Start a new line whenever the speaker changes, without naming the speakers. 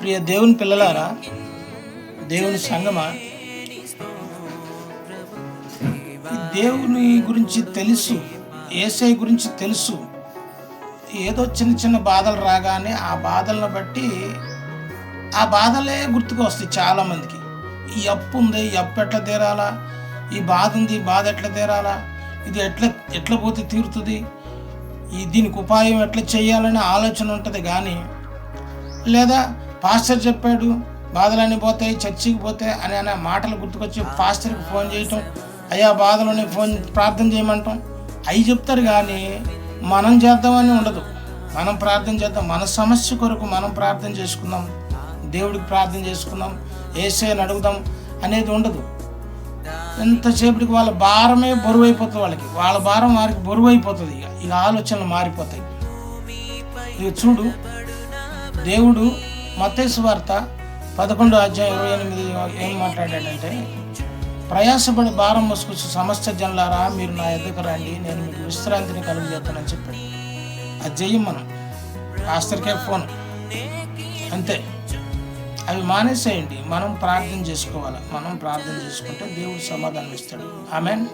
ప్రియ దేవుని పిల్లలారా, దేవుని సంగమా, దేవుని గురించి తెలుసు, యేసయ్య గురించి తెలుసు. ఏదో చిన్న చిన్న బాధలు రాగానే ఆ బాధలను బట్టి ఆ బాధలే గుర్తుకు వస్తాయి చాలామందికి. ఈ అప్పు ఉంది, ఈ అప్పు ఎట్లా తీరాలా, ఈ బాధ ఉంది, ఈ బాధ ఎట్లా తీరాలా, ఇది ఎట్లా పోతే తీరుతుంది, దీనికి ఉపాయం ఎట్లా చేయాలనే ఆలోచన ఉంటుంది. కానీ లేదా పాస్టర్ చెప్పాడు బాధలన్నీ పోతాయి, చర్చికి పోతే అనే మాటలు గుర్తుకొచ్చి పాస్టర్కి ఫోన్ చేయటం, అయ్యా బాధలోనే ఫోన్ ప్రార్థన చేయమంటాం, అవి చెప్తారు. కానీ మనం చేద్దామని ఉండదు. మనం ప్రార్థన చేద్దాం, మన సమస్య కొరకు మనం ప్రార్థన చేసుకుందాం, దేవుడికి ప్రార్థన చేసుకుందాం, యేసయ్యని అడుగుదాం అనేది ఉండదు. ఎంతసేపటికి వాళ్ళ భారమే బరువు అయిపోతుంది. వాళ్ళ భారం వారికి బరువు అయిపోతుంది. ఇక ఆలోచనలు మారిపోతాయి. ఇక చూడు, దేవుడు మత్తయి సువార్త 11:28 ఏం మాట్లాడాడంటే, ప్రయాసపడి భారం మోసుకొచ్చు సమస్త జనులారా మీరు నా ఎద్దకు రండి, నేను మీకు విశ్రాంతిని కలుగజేస్తానని చెప్పాడు. అది చెయ్యం మనం. పాస్టర్కే ఫోన్ అంతే. అవి మానేసేయండి. మనం ప్రార్థన చేసుకోవాలి. మనం ప్రార్థన చేసుకుంటే దేవుడు సమాధానం ఇస్తాడు. ఆమేన్.